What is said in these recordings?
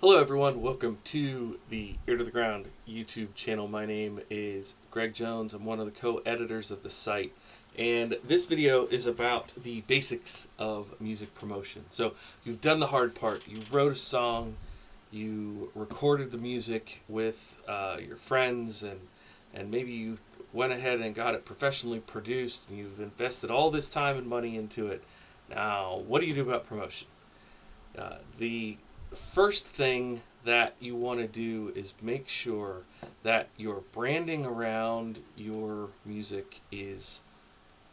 Hello, everyone. Welcome to the Ear to the Ground YouTube channel. My name is Greg Jones. I'm one of the co-editors of the site. And this video is about the basics of music promotion. So you've done the hard part. You wrote a song. You recorded the music with your friends. And maybe you went ahead and got it professionally produced. And you've invested all this time and money into it. Now, what do you do about promotion? The first thing that you want to do is make sure that your branding around your music is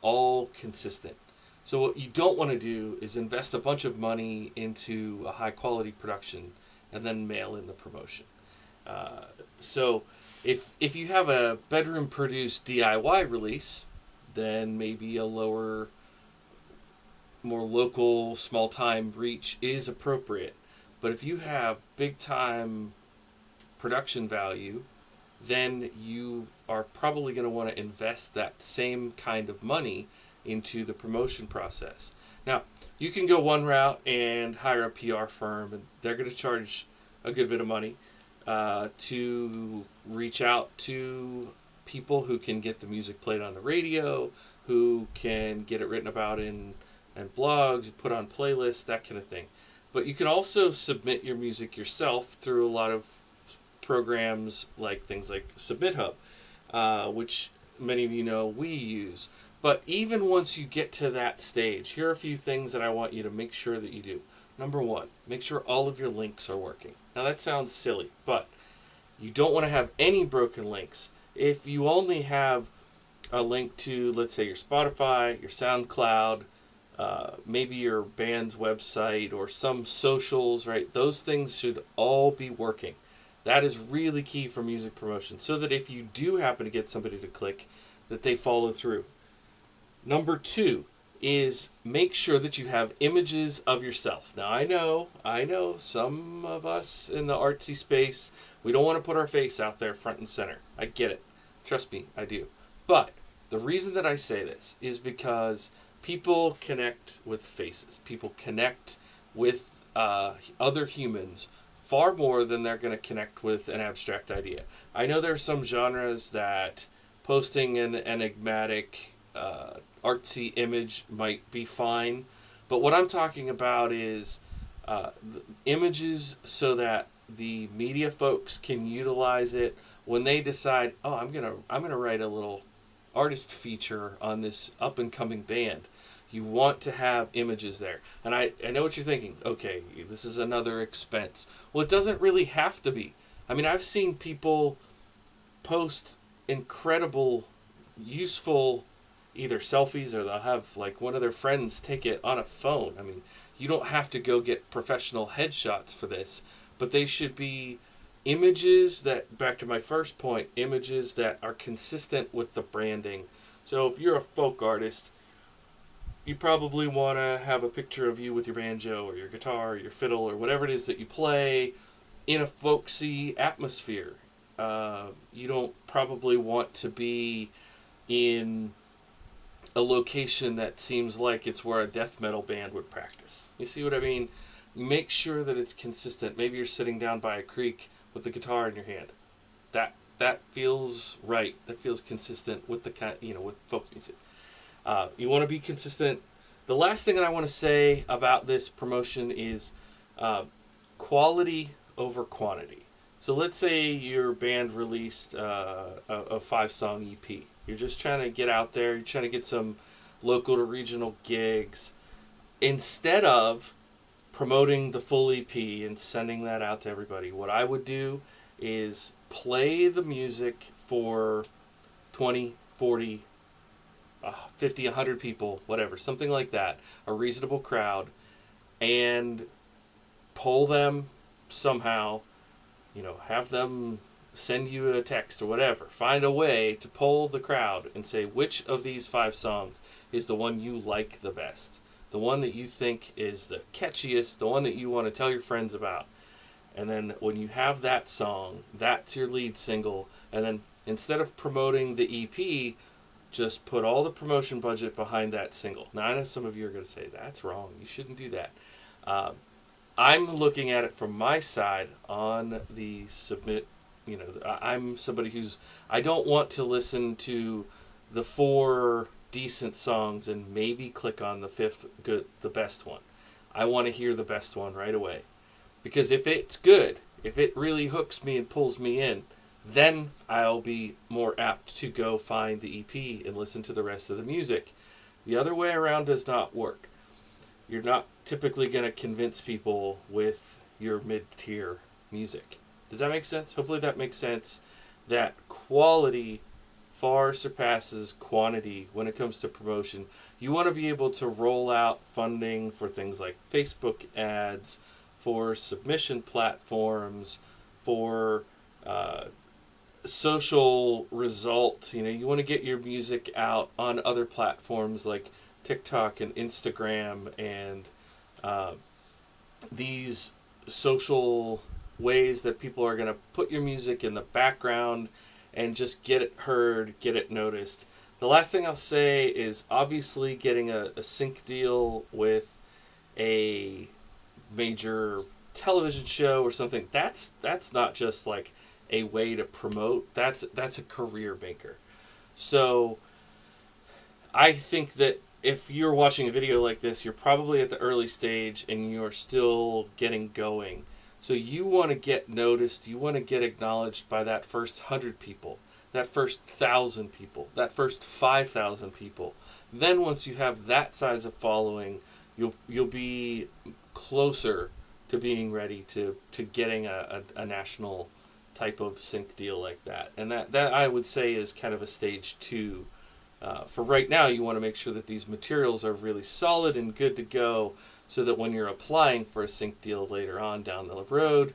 all consistent. So what you don't want to do is invest a bunch of money into a high quality production and then mail in the promotion. So if you have a bedroom produced DIY release, then maybe a lower, more local, small time reach is appropriate. But if you have big time production value, then you are probably going to want to invest that same kind of money into the promotion process. Now, you can go one route and hire a PR firm, and they're going to charge a good bit of money to reach out to people who can get the music played on the radio, who can get it written about in blogs, put on playlists, that kind of thing. But you can also submit your music yourself through a lot of programs like things like SubmitHub, which many of you know we use. But even once you get to that stage, here are a few things that I want you to make sure that you do. Number one, make sure all of your links are working. Now that sounds silly, but you don't want to have any broken links. If you only have a link to, let's say, your Spotify, your SoundCloud, maybe your band's website or some socials, right? Those things should all be working. That is really key for music promotion, so that if you do happen to get somebody to click, that they follow through. Number two is make sure that you have images of yourself. Now I know some of us in the artsy space, we don't want to put our face out there front and center. I get it. Trust me, I do. But the reason that I say this is because people connect with faces. People connect with other humans far more than they're going to connect with an abstract idea. I know there are some genres that posting an enigmatic, artsy image might be fine, but what I'm talking about is images so that the media folks can utilize it when they decide, oh, I'm gonna write a little artist feature on this up and coming band. You want to have images there. And I know what you're thinking. Okay, this is another expense. Well, it doesn't really have to be. I mean, I've seen people post incredible, useful either selfies, or they'll have like one of their friends take it on a phone. I mean, you don't have to go get professional headshots for this, but they should be images that, back to my first point, images that are consistent with the branding. So if you're a folk artist, you probably want to have a picture of you with your banjo or your guitar or your fiddle or whatever it is that you play in a folksy atmosphere. You don't probably want to be in a location that seems like it's where a death metal band would practice. You see what I mean? Make sure that it's consistent. Maybe you're sitting down by a creek with the guitar in your hand. That feels right. That feels consistent with with folk music. You want to be consistent. The last thing that I want to say about this promotion is quality over quantity. So let's say your band released a 5-song EP. You're just trying to get out there. You're trying to get some local to regional gigs. Instead of promoting the full EP and sending that out to everybody, what I would do is play the music for 20, 40, 50, 100 people, whatever, something like that, a reasonable crowd, and poll them somehow, have them send you a text or whatever. Find a way to poll the crowd and say which of these 5 songs is the one you like the best, the one that you think is the catchiest, the one that you want to tell your friends about. And then when you have that song, that's your lead single, and then instead of promoting the EP, just put all the promotion budget behind that single. Now, I know some of you are going to say, that's wrong. You shouldn't do that. I'm looking at it from my side on the submit. I'm somebody I don't want to listen to the 4 decent songs and maybe click on the 5th the best one. I want to hear the best one right away. Because if it's good, if it really hooks me and pulls me in, then I'll be more apt to go find the EP and listen to the rest of the music. The other way around does not work. You're not typically going to convince people with your mid-tier music. Does that make sense? Hopefully that makes sense. That quality far surpasses quantity when it comes to promotion. You want to be able to roll out funding for things like Facebook ads, for submission platforms, for social results. You want to get your music out on other platforms like TikTok and Instagram and these social ways that people are going to put your music in the background and just get it heard, get it noticed. The last thing I'll say is obviously getting a sync deal with a major television show or something. That's not just like a way to promote. That's a career maker. So I think that if you're watching a video like this, you're probably at the early stage and you're still getting going. So you want to get noticed, you want to get acknowledged by that first 100 people, that first 1,000 people, that first 5,000 people. Then once you have that size of following, you'll be closer to being ready to getting a national type of sync deal like that. And that I would say is kind of a stage 2. For right now, you want to make sure that these materials are really solid and good to go so that when you're applying for a sync deal later on down the road,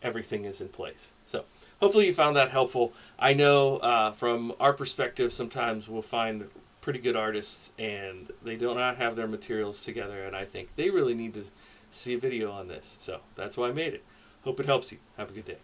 everything is in place. So hopefully you found that helpful. I know from our perspective, sometimes we'll find pretty good artists and they do not have their materials together, and I think they really need to see a video on this. So that's why I made it. Hope it helps you. Have a good day.